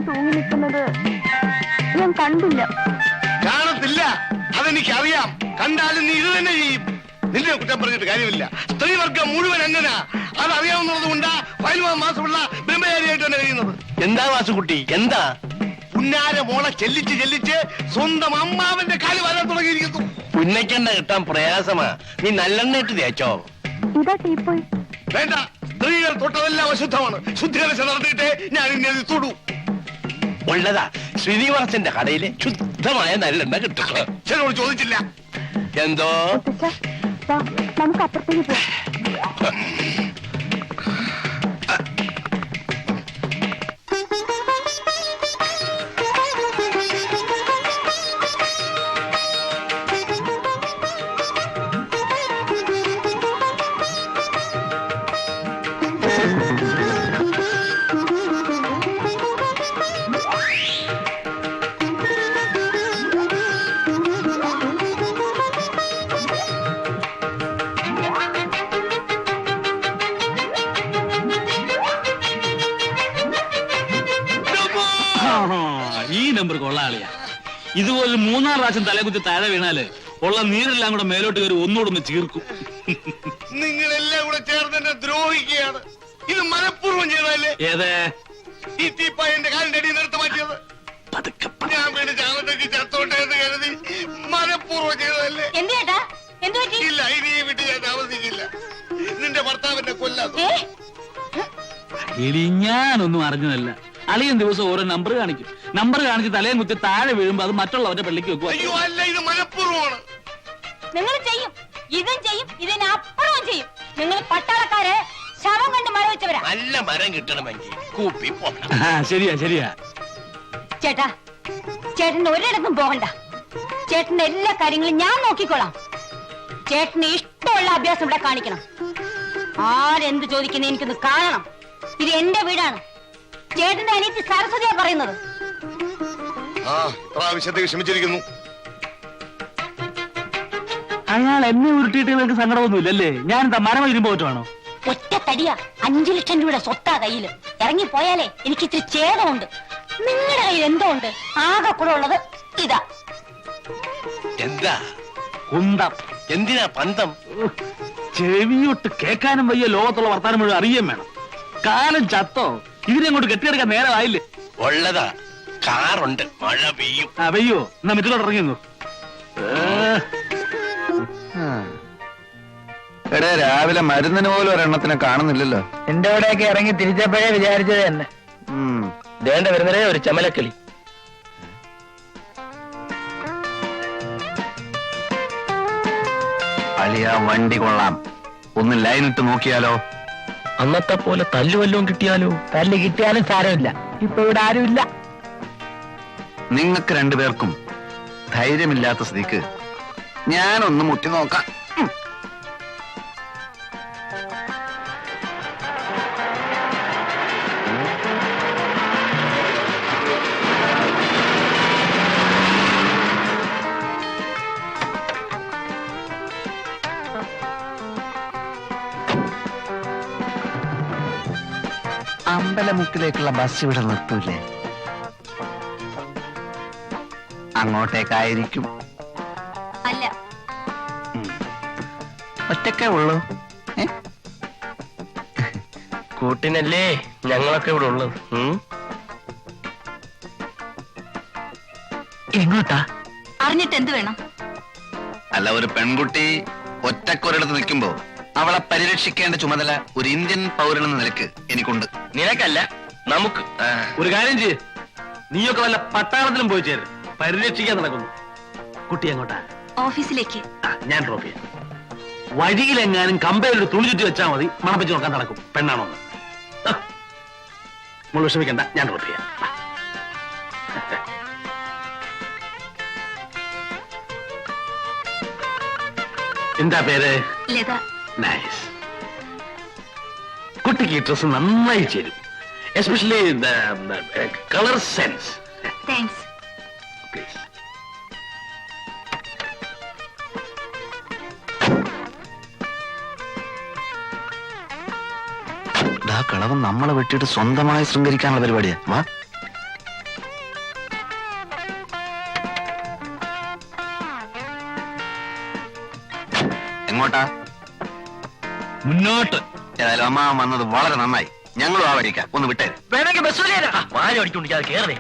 തൂങ്ങി നിൽക്കുന്നത് ഞാൻ കണ്ടില്ല. കാണത്തില്ല, അതെനിക്കറിയാം. കണ്ടാലും നീ ഇത് തന്നെ ചെയ്യും. നിന്നെ കുറ്റം പറഞ്ഞിട്ട് കാര്യമില്ല. സ്ത്രീവർഗം മുഴുവൻ അങ്ങനെ അതറിയാവുന്നത് കൊണ്ടാ 15 മാസമുള്ള ബ്രഹ്മചാരിയായിട്ട് തന്നെ കഴിയുന്നത്. എന്താ വാസുകുട്ടി, എന്താ? പുന്നാര മോളെ ചെല്ലിച്ച് ചെല്ലിച്ച് സ്വന്തം അമ്മാവന്റെ കാല് വരാൻ തുടങ്ങിയിരിക്കുന്നു. പുന്നയ്ക്കെണ്ണ കിട്ടാൻ പ്രയാസമാ. നീ നല്ലെണ്ണ ഇട്ട് തേച്ചോ? ഇതാ ടീപ്പോയി. വേണ്ട, സ്ത്രീകൾ തൊട്ടതെല്ലാം അശുദ്ധമാണ്. ശുദ്ധികലശ നടത്തിയിട്ടേ ഞാൻ ഇനി അത് തൊടൂ. ഉള്ളതാ, ശ്രീനിവാസന്റെ കടയിലെ ശുദ്ധമായ നല്ലെണ്ണ കിട്ടും. ചിലരോട് ചോദിച്ചില്ല. എന്തോ നമുക്ക് അപ്പുറത്തേക്ക് പോവാം. ഈ നമ്പർ കൊള്ളാളിയാ. ഇതുപോലെ 3-4 പ്രാവശ്യം തലകുത്തി താഴെ വീണാല് ഉള്ള നീരെല്ലാം കൂടെ മേലോട്ട് കയറി ഒന്നുകൂടെ ചീർക്കും. നിങ്ങളെല്ലാം കൂടെ ചേർന്ന് എന്നെ ദ്രോഹിക്കുകയാണ്. ഇത് മനഃപൂർവ്വം ചെയ്തല്ലേ? ഏതേ ഈ തീപ്പായന്റെ കാലിന്റെ അടിയിൽ നിർത്തി മാറ്റിയത് ഞാൻ വീട് ചാവത്തേക്ക് ചത്തോട്ടെ എന്ന് കരുതി മനഃപൂർവ്വം ചെയ്തതല്ലേ? ഇല്ല, ഇനി ഈ വീട്ടിൽ ഞാൻ താമസിക്കില്ല. നിന്റെ ഭർത്താവിന്റെ കൊല്ലാതെ. ഇനി ഞാനൊന്നും അറിഞ്ഞതല്ല. അളിയൻ ദിവസം ഓരോ നമ്പർ കാണിക്കും. നമ്പർ കാണിച്ച് തലയും കുത്തി താഴെ വീഴുമ്പോ അത് മറ്റുള്ളവരുടെ പള്ളിക്ക് വെക്കുക. അയ്യോ അല്ല, ഇത് മനഃപൂർവ്വമാണ്. നിങ്ങൾ ചെയ്യും, ഇതും ചെയ്യും, ഇതിനപ്പുറവും ചെയ്യും. നിങ്ങൾ പട്ടാളക്കാരെ ശവം കണ്ട് മരം വെച്ചവരാ. നല്ല മരം കിട്ടണമെങ്കിൽ കൂപ്പി പോകണം. ശരിയാ ശരിയാ. ചേട്ടാ, ചേട്ടന് ഒരിടത്തും പോകണ്ട. ചേട്ടന്റെ എല്ലാ കാര്യങ്ങളും ഞാൻ നോക്കിക്കോളാം. ചേട്ടന് ഇഷ്ടമുള്ള അഭ്യാസം ഇവിടെ കാണിക്കണം. ആരെന്ത് ചോദിക്കുന്ന എനിക്കൊന്ന് കാണണം. ഇത് എന്റെ വീടാണ്. ചേട്ടന്റെ അനിയത്തി സരസ്വതിയാ പറയുന്നത്. ആവശ്യത്തേക്ക് ക്ഷമിച്ചിരിക്കുന്നു. അയാൾ എന്നെ ഉരുട്ടിയിട്ട് നിങ്ങൾക്ക് സങ്കടമൊന്നുമില്ലല്ലേ? ഞാൻ എന്താ മരം ഇരുമ്പോ പറ്റുവാണോ? ഒറ്റ തടിയാ, 5 ലക്ഷം രൂപയുടെ സ്വത്താ കയ്യില്. ഇറങ്ങിപ്പോയാലേ എനിക്ക് ഇത്തിരി ഛേദമുണ്ട്. നിങ്ങളുടെ കയ്യിൽ എന്തോ ഉണ്ട്. ആകെ കൂടെ ഉള്ളത് ഇതാ. എന്താ? കുന്തം. എന്തിനാ പന്തം? ചെവിയൊട്ട് കേൾക്കാനും വയ്യ. ലോകത്തുള്ള വർത്താനം മുഴുവൻ അറിയാൻ വേണം. കാലം ചത്തോ? ഇതിനെ അങ്ങോട്ട് കെട്ടിയെടുക്കാൻ നേരമായില്ലേ? ഉള്ളതാ, കാറുണ്ട്, മഴ പെയ്യും. പെയ്യോ? എന്നാ മറ്റുള്ളോട്ട് ഇറങ്ങിയോ? എടേ, രാവിലെ മരുന്നിന് പോലും ഒരെണ്ണത്തിനെ കാണുന്നില്ലല്ലോ. എന്റെ അവിടെയൊക്കെ ഇറങ്ങി തിരിച്ചപ്പോഴേ വിചാരിച്ചത് തന്നെ. വേണ്ട വരുന്നതേ ഒരു ചമലക്കിളി. അളിയ വണ്ടി കൊള്ളാം. ഒന്ന് ലൈനിട്ട് നോക്കിയാലോ? അന്നത്തെ പോലെ തല്ലുവല്ലോം കിട്ടിയാലോ? തല്ല് കിട്ടിയാലും സാരമില്ല. ഇപ്പൊ ഇവിടെ ആരുമില്ല. നിങ്ങൾക്ക് രണ്ടുപേർക്കും ധൈര്യമില്ലാത്ത സ്ഥിതിക്ക് ഞാനൊന്ന് മുട്ടി നോക്കാം. അമ്പലമുക്കിലേക്കുള്ള ബസ് ഇവിടെ നിർത്തൂലേ? അങ്ങോട്ടേക്കായിരിക്കും. അല്ല, ഒറ്റക്കേ ഉള്ളൂ. കൂട്ടിനല്ലേ ഞങ്ങളൊക്കെ ഇവിടെ ഉള്ളത്. എങ്ങോട്ടാ? അറിഞ്ഞിട്ട് എന്ത് വേണം? അല്ല, ഒരു പെൺകുട്ടി ഒറ്റക്കൊരിടത്ത് നിൽക്കുമ്പോ അവളെ പരിരക്ഷിക്കേണ്ട ചുമതല ഒരു ഇന്ത്യൻ പൗരനെന്ന നിലക്ക് എനിക്കുണ്ട്. നിനക്കല്ല, നമുക്ക്. ഒരു കാര്യം ചെയ്യ്, നീയൊക്കെ വല്ല പട്ടാളത്തിലും പോയി ചേരും. പരിരക്ഷിക്കാൻ നടക്കുന്നു. കുട്ടി എങ്ങോട്ടാ? ഓഫീസിലേക്ക്. ഞാൻ ഡ്രോപ്പ് ചെയ്യാം. വഴിയിലെങ്ങാനും കമ്പയിലൊരു തുണി ചുറ്റി വെച്ചാൽ മതി, മണപ്പിച്ച് നോക്കാൻ നടക്കും. പെണ്ണാണോ? മോൾ വിഷമിക്കണ്ട, ഞാൻ ഡ്രോപ്പ് ചെയ്യാം. എന്താ പേര്? ലത. നൈസ്. കുട്ടിക്ക് ഈ ഡ്രസ് നന്നായി ചേരും, especially colour sense. Thanks. Please. കളവൻ നമ്മളെ വെട്ടിയിട്ട് സ്വന്തമായി ശൃംഗരിക്കാനുള്ള പരിപാടിയാ. വാ. എങ്ങോട്ടാ? മുന്നോട്ട്. ഏതായാലും അമ്മ വന്നത് വളരെ നന്നായി. ഞങ്ങളും ആ വഴിക്കാം. ഒന്ന് വിട്ടേ. വേണമെങ്കിൽ ബസ് വാഴ ഓടിക്കൊണ്ടിരിക്കാതെ കേറേ.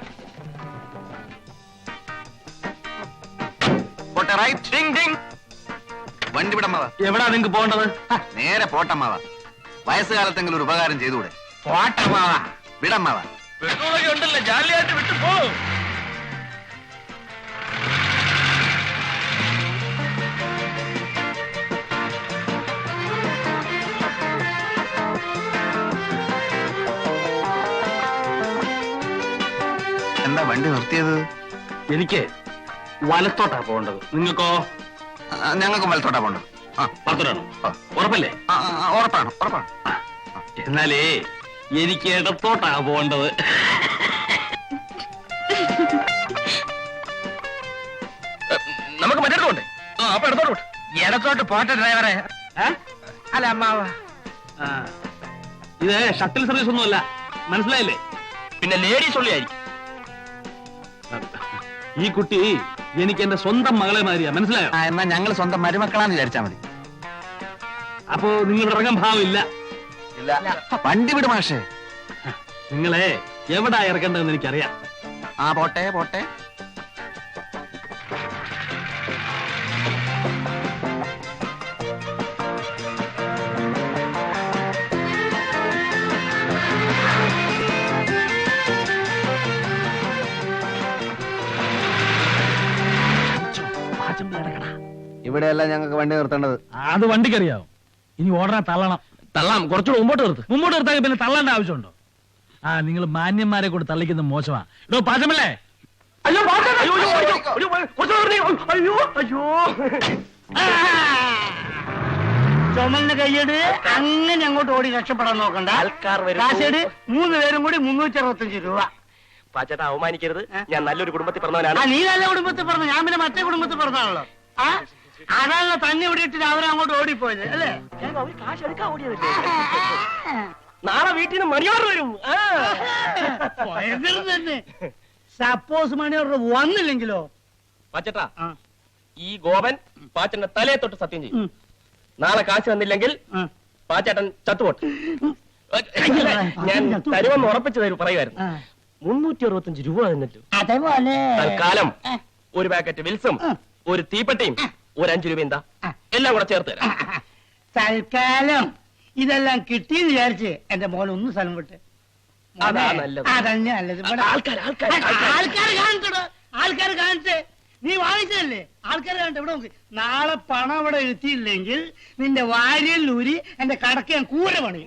പോട്ടെ, റൈറ്റ്. വണ്ടി വിടമ്മവാ. എവിടാ നിങ്ങക്ക് പോകേണ്ടത്? നേരെ പോട്ടമ്മാവാ. വയസ്സുകാലത്തെങ്കിലും ഒരു ഉപകാരം ചെയ്തുകൂടെ? പോട്ടമാവാ. വിടമ്മാവാ. പെട്രോളൊക്കെ ഉണ്ടല്ലോ, ജാലിയായിട്ട് വിട്ടു പോ. എന്താ വണ്ടി നിർത്തിയത്? എനിക്ക് വലത്തോട്ടാ പോകേണ്ടത്. നിങ്ങൾക്കോ? ഞങ്ങൾക്ക് വലത്തോട്ടാ പോണ്ടത്. വലത്തോട്ടാണോ? ഉറപ്പല്ലേ? ഉറപ്പാണ്, ഉറപ്പാണ്. എന്നാലേ എനിക്ക് ഇടത്തോട്ടാ പോകേണ്ടത്. നമുക്ക് മറ്റേടത്തോണ്ടേ. അപ്പൊ ഇടത്തോട്ട്. ഇടത്തോട്ട് പോട്ടെ ഡ്രൈവറെ. അല്ല അമ്മാവ, ആ, ഇത് ഷട്ടിൽ സർവീസ് ഒന്നുമല്ല, മനസ്സിലായില്ലേ? പിന്നെ ലേഡീസ് ഉള്ളിയായിരിക്കും. ഈ കുട്ടി എനിക്ക് എന്റെ സ്വന്തം മകളെ മാതിരിയാ, മനസ്സിലായോ? എന്നാ ഞങ്ങൾ സ്വന്തം മരുമക്കളാന്ന് വിചാരിച്ചാ മതി. അപ്പോ നിങ്ങളുടെ ഇറങ്ങാൻ ഭാവമില്ല. വണ്ടി വിട് മാഷേ. നിങ്ങളെ എവിടാ ഇറക്കേണ്ടതെന്ന് എനിക്കറിയാം. പോട്ടെ പോട്ടെ. ഇവിടെയല്ല ഞങ്ങൾക്ക് വണ്ടി നിർത്തേണ്ടത്. അത് വണ്ടിക്കറിയാവോ? ഇനി ഓടനെ തള്ളണം. തള്ളാം, കുറച്ചുകൂടെ മുമ്പോട്ട് നിർത്ത്. മുമ്പോട്ട് നിർത്താൻ പിന്നെ തള്ളേണ്ട ആവശ്യമുണ്ടോ? നിങ്ങൾ മാന്യന്മാരെ കൂടെ തള്ളിക്കുന്നത് മോശമാ. ഇടോ പാചമല്ലേ? അയ്യോ, അയ്യോ, അയ്യോ. ചുമലിന് കൈയ്യട്, അങ്ങനെ അങ്ങോട്ട് ഓടി രക്ഷപ്പെടാൻ നോക്കണ്ട. ആൾക്കാർ വരും. കാശേട് 3 പേരും കൂടി 365 രൂപ. പാച്ചേട്ടാ, അവമാനിക്കരുത്. ഞാൻ നല്ലൊരു കുടുംബത്തിൽ ആ, പറഞ്ഞവനാണ്. നീ നല്ല കുടുംബത്തിൽ പറഞ്ഞു, ഞാൻ പിന്നെ മറ്റേ കുടുംബത്തിൽ പറഞ്ഞാണല്ലോ. ആ, അതാണല്ലോ തന്നെ ഇവിടെ ഇട്ടിട്ട് അവരങ്ങോട്ട് ഓടിപ്പോയത് അല്ലേ? കാശ് എടുക്കാൻ ഓടിയതല്ലേ. നാളെ വീട്ടിൽ നിന്ന് മണി ഓർഡർ വരും. പോയത് തന്നെ. Suppose money order വന്നില്ലെങ്കിലോ? പാച്ചേട്ടാ, ആ, ഈ ഗോപൻ പാച്ചന്റെ തലയെ തൊട്ട് സത്യം ചെയ്യും. ഉം. നാളെ കാശ് തന്നില്ലെങ്കിൽ ആ. പാച്ചേട്ടൻ ചത്തുപോട്ടെ. ഞാൻ തരുമെന്ന് ഉറപ്പിച്ചു തരൂ പറയുമായിരുന്നു. ആ. 365 രൂപ തന്നല്ലോ. അതേപോലെ തൽക്കാലം ഒരു പാക്കറ്റ് വിൽസും ഒരു തീപ്പെട്ടിയും ഒരു 5 രൂപ എന്താ എല്ലാം കൂടെ ചേർത്ത് തരാം. തൽക്കാലം ഇതെല്ലാം കിട്ടിയെന്ന് വിചാരിച്ച് എന്റെ മോൻ ഒന്ന് സ്ഥലം വിട്ട്. അതാ നല്ലത്. അതന്നെ നല്ലത്. ആൾക്കാർ കാണിച്ചേ. നീ വാങ്ങിച്ചതല്ലേ? ആൾക്കാർ കാണട്ടെ. ഇവിടെ നോക്ക്. നാളെ പണം ഇവിടെ എത്തിയില്ലെങ്കിൽ നിന്റെ വാരിയല്ലൂരി എന്റെ കടക്ക് ഞാൻ കൂര പണി.